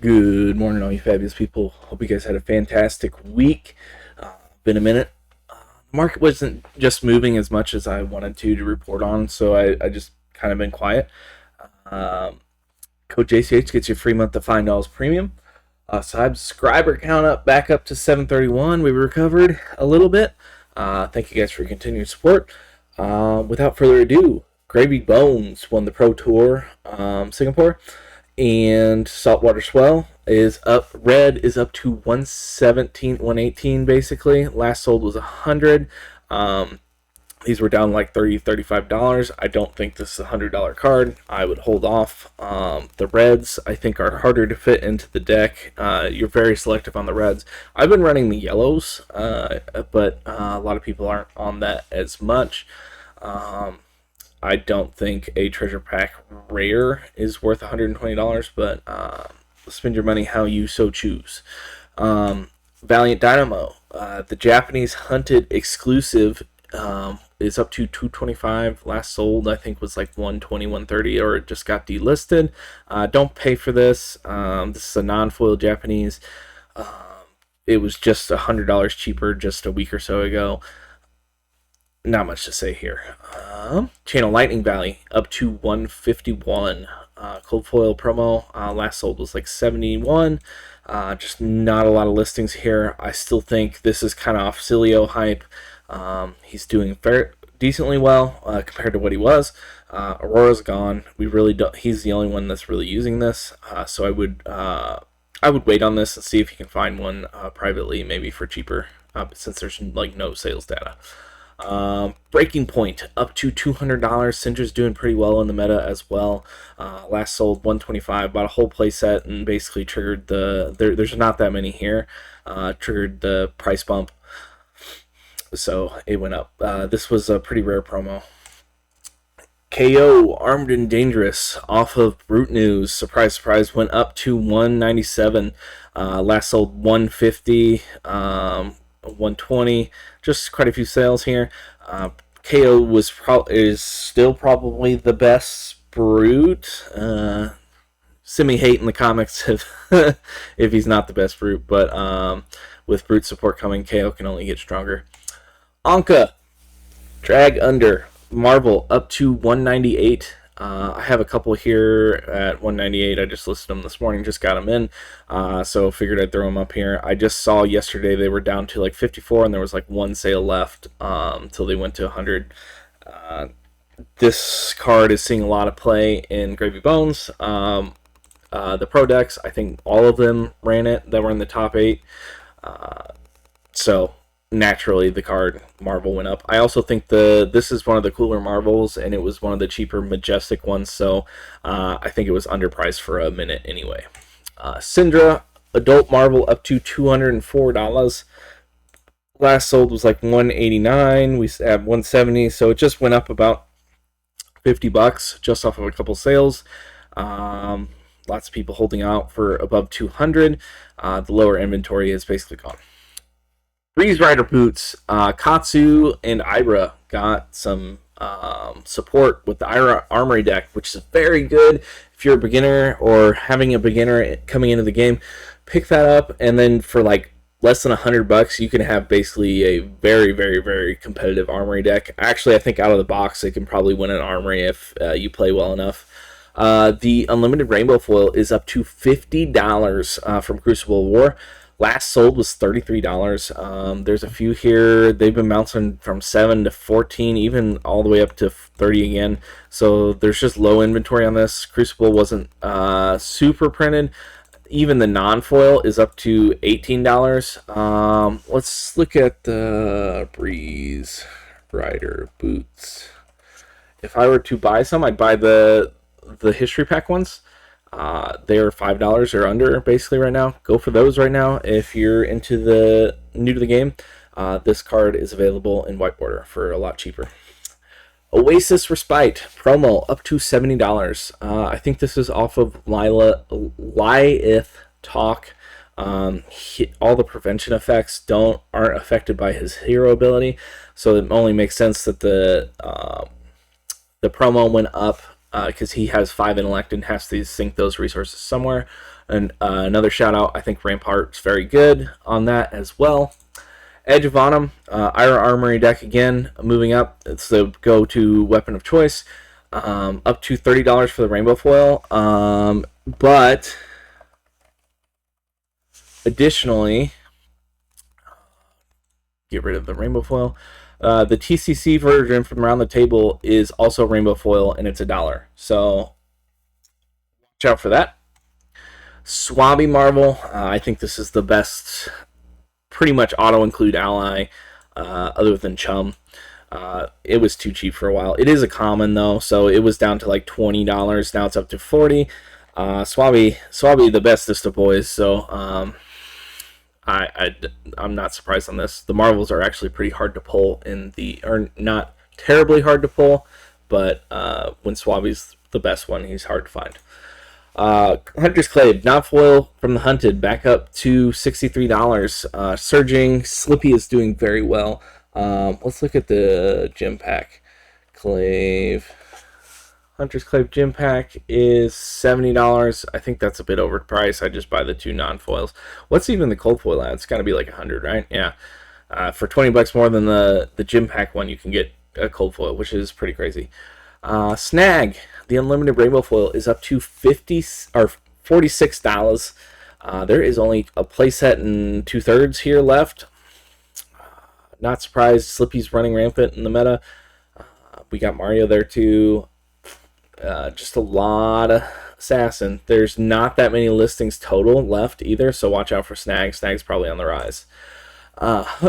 Good morning, all you fabulous people. Hope you guys had a fantastic week. Been a minute. The market wasn't just moving as much as I wanted to report on, so I just kind of been quiet. Code JCH gets you a free month of Fyendal's premium. Subscriber count back up to 731. We recovered a little bit. Thank you guys for your continued support. Without further ado, Gravy Bones won the Pro Tour Singapore. And Saltwater Swell is up. Red is up to 117, 118 basically. Last sold was 100. These were down like $30, $35. I don't think this is a $100 card. I would hold off. The reds, I think, are harder to fit into the deck. You're very selective on the reds. I've been running the yellows, but a lot of people aren't on that as much. I don't think a treasure pack rare is worth $120, but spend your money how you so choose. Valiant Dynamo, the Japanese hunted exclusive, is up to $225. Last sold, I think, was like $120, $130, or it just got delisted. Don't pay for this. This is a non-foil Japanese. It was just $100 cheaper just a week or so ago. Not much to say here. Channel Lightning Valley up to 151. Cold foil promo. Last sold was like 71. Just not a lot of listings here. I still think this is kind of off Cilio hype. He's doing decently well compared to what he was. Aurora's gone. We really don't. He's the only one that's really using this. So I would wait on this and see if you can find one privately, maybe for cheaper, since there's like no sales data. Breaking Point up to $200. Syndra's doing pretty well in the meta as well. Last sold 125. Bought a whole play set and basically triggered there's not that many here. Triggered the price bump, so it went up. This was a pretty rare promo. KO Armed and Dangerous off of Brute News, surprise surprise, went up to 197. Last sold 150. 120, just quite a few sales here. KO is still probably the best Brute. Simi hate in the comics if he's not the best Brute, but with Brute support coming, KO can only get stronger. Anka, drag under, Marvel up to 198. I have a couple here at 198. I just listed them this morning, just got them in, so figured I'd throw them up here. I just saw yesterday they were down to like 54, and there was like one sale left until they went to 100. This card is seeing a lot of play in Gravy Bones. The Pro decks, I think all of them ran it that were in the top 8. So naturally the card Marvel went up. I also think this is one of the cooler Marvels, and it was one of the cheaper Majestic ones, so I think it was underpriced for a minute anyway. Syndra Adult Marvel up to $204. Last sold was like 189. We have 170, so it just went up about $50 just off of a couple sales. Lots of people holding out for above 200. The lower inventory is basically gone. Breeze Rider boots, Katsu and IRA got some support with the IRA Armory deck, which is very good if you're a beginner or having a beginner coming into the game. Pick that up, and then for like less than $100, you can have basically a very, very, very competitive Armory deck. Actually, I think out of the box, it can probably win an Armory if you play well enough. The Unlimited Rainbow Foil is up to $50 from Crucible War. Last sold was $33. There's a few here. They've been bouncing from 7 to 14, even all the way up to 30 again. So there's just low inventory on this. Crucible wasn't super printed. Even the non-foil is up to $18. Let's look at the Breeze Rider boots. If I were to buy some, I'd buy the history pack ones. They're $5 or under basically right now. Go for those right now if you're new to the game. This card is available in white border for a lot cheaper. Oasis Respite promo up to $70. I think this is off of Lilith Talk. All the prevention effects aren't affected by his hero ability, so it only makes sense that the promo went up because he has 5 intellect and has to sink those resources somewhere. And another shout out, I think Rampart's very good on that as well. Edge of Autumn, IRA Armory deck again, moving up. It's the go-to weapon of choice. Up to $30 for the rainbow foil. But additionally, get rid of the rainbow foil. The TCC version from around the table is also rainbow foil, and it's $1. So watch out for that. Swabby Marvel, I think this is the best, pretty much auto-include ally, other than Chum. It was too cheap for a while. It is a common, though, so it was down to like $20. Now it's up to $40. Swabby, the bestest of boys, so I'm not surprised on this. The Marvels are actually pretty hard to pull or not terribly hard to pull, but when Swabby's the best one, he's hard to find. Hunter's Clave, not foil from the Hunted, back up to $63. Surging, Slippy is doing very well. Let's look at the gym pack. Clave, Hunter's Clave gym pack is $70. I think that's a bit overpriced. I just buy the 2 non-foils. What's even the cold foil at? It's got to be like $100, right? Yeah. For $20 more than the gym pack one, you can get a cold foil, which is pretty crazy. Snag, the unlimited rainbow foil, is up to $46. There is only a playset and 2/3 here left. Not surprised. Slippy's running rampant in the meta. We got Mario there too. Just a lot of assassin. There's not that many listings total left either, so watch out for Snag. Snag's probably on the rise.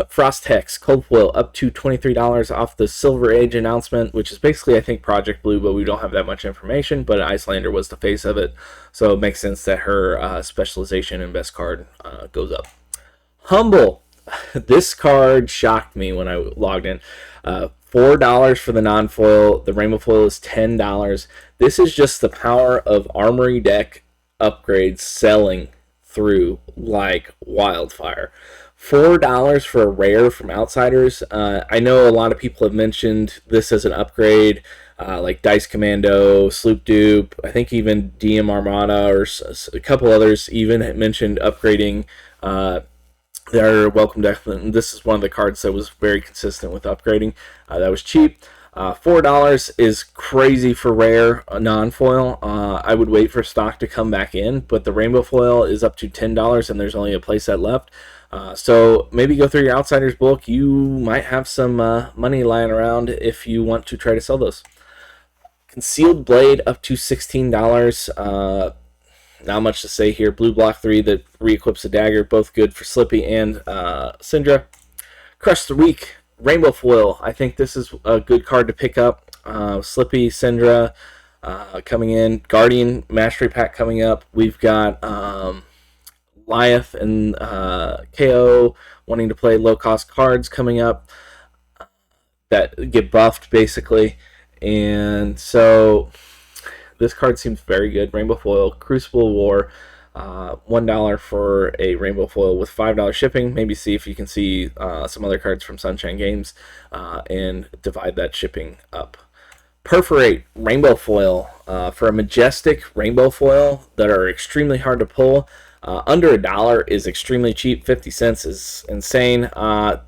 Frost Hex, cold foil, up to $23 off the Silver Age announcement, which is basically, I think, Project Blue, but we don't have that much information. But Icelander was the face of it, so it makes sense that her specialization and best card goes up. Humble, this card shocked me when I logged in. $4 for the non-foil. The rainbow foil is $10. This is just the power of Armory deck upgrades selling through like wildfire. $4 for a rare from Outsiders. I know a lot of people have mentioned this as an upgrade, like Dice Commando, Sloop Dupe. I think even DM Armada or a couple others even had mentioned upgrading their welcome deck. And this is one of the cards that was very consistent with upgrading. That was cheap. $4 is crazy for rare non-foil. I would wait for stock to come back in, but the rainbow foil is up to $10 and there's only a playset left. So maybe go through your Outsiders bulk. You might have some money lying around if you want to try to sell those. Concealed Blade up to $16. Not much to say here. Blue block 3 that re-equips a dagger. Both good for Slippy and Syndra. Crush the Week. Rainbow foil. I think this is a good card to pick up. Slippy, Syndra coming in. Guardian Mastery Pack coming up. We've got Lyeth and KO wanting to play low-cost cards coming up that get buffed, basically. And so this card seems very good. Rainbow foil, Crucible War, $1 for a rainbow foil with $5 shipping. Maybe see if you can see some other cards from Sunshine Games and divide that shipping up. Perforate Rainbow Foil for a majestic rainbow foil that are extremely hard to pull. Under $1 is extremely cheap. 50 cents is insane. Yeah,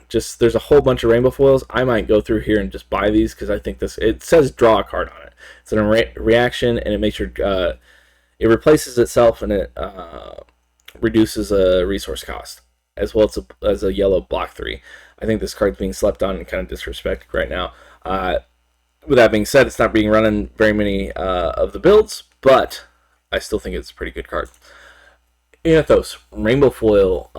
just there's a whole bunch of rainbow foils. I might go through here and just buy these because I think it says draw a card on it. It's a reaction, and it makes your it replaces itself, and it reduces a resource cost as well as a yellow block 3. I think this card's being slept on and kind of disrespected right now. With that being said, it's not being run in very many of the builds, but I still think it's a pretty good card. Athos, rainbow foil,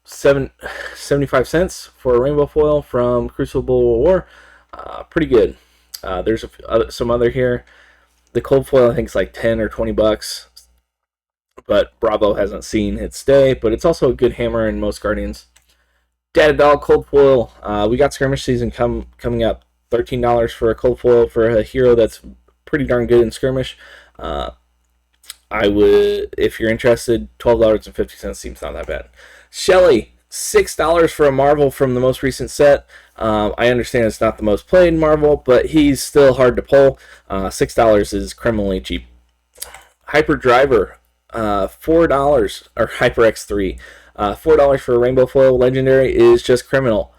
75 cents for a rainbow foil from Crucible War. Pretty good. There's some other here. The cold foil I think is like 10 or 20 bucks, but Bravo hasn't seen its day. But it's also a good hammer in most Guardians. Data Dog cold foil. We got skirmish season coming up. $13 for a cold foil for a hero that's pretty darn good in skirmish. I would, if you're interested, $12.50 seems not that bad. Shelly, $6 for a Marvel from the most recent set. I understand it's not the most played Marvel, but he's still hard to pull. $6 is criminally cheap. Hyper Driver, $4, or Hyper X3, $4 for a Rainbow Foil Legendary is just criminal.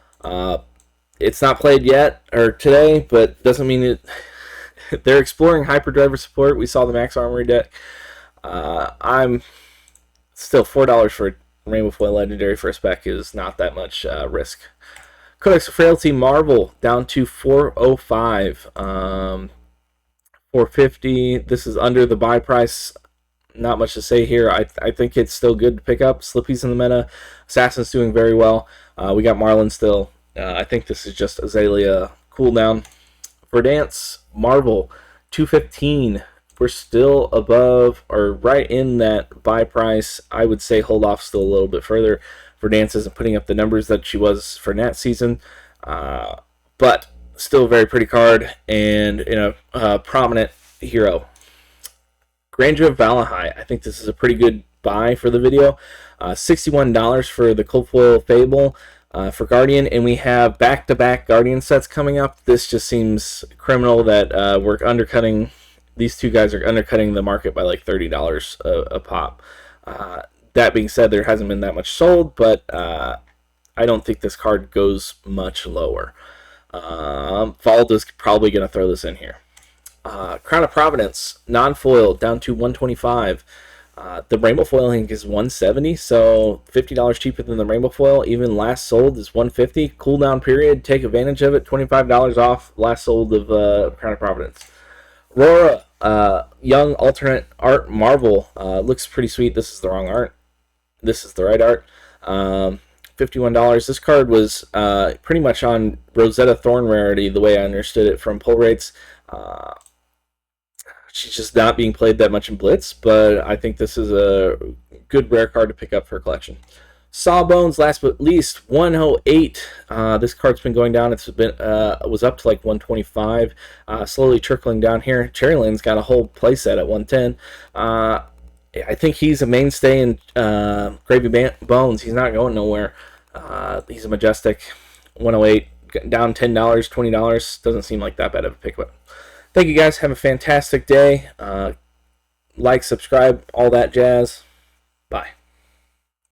It's not played yet or today, but doesn't mean it. They're exploring Hyper Driver support. We saw the Max Armory deck. I'm still $4 for a Rainbow Foil Legendary for a spec is not that much risk. Codex of Frailty Marvel down to 405. 450. This is under the buy price. Not much to say here. I think it's still good to pick up. Slippy's in the meta. Assassin's doing very well. We got Marlin still. I think this is just Azalea cooldown. Verdance Marvel 215. We're still above or right in that buy price. I would say hold off still a little bit further. Verdance isn't putting up the numbers that she was for Nat season, but still a very pretty card and a prominent hero. Granger of Valahai. I think this is a pretty good buy for the video. $61 for the Cold Foil Fable for Guardian, and we have back-to-back Guardian sets coming up. This just seems criminal that we're undercutting. These two guys are undercutting the market by like $30 a pop. That being said, there hasn't been that much sold, but I don't think this card goes much lower. Vault is probably going to throw this in here. Crown of Providence, non-foil, down to 125. The Rainbow Foil, I think, is 170, so $50 cheaper than the Rainbow Foil. Even last sold is 150. Cooldown period, take advantage of it. $25 off last sold of Crown of Providence. Aurora, young alternate art Marvel, looks pretty sweet. This is the wrong art. This is the right art. $51. This card was pretty much on Rosetta Thorn rarity, the way I understood it from pull rates. She's just not being played that much in Blitz, but I think this is a good rare card to pick up for a collection. Sawbones, last but least, 108. This card's been going down. It's been was up to like 125, slowly trickling down here. Cherryland's got a whole playset at 110. I think he's a mainstay in Gravy Bones. He's not going nowhere. He's a majestic 108, down $10, $20. Doesn't seem like that bad of a pickup. Thank you guys. Have a fantastic day. Like, subscribe, all that jazz. Bye.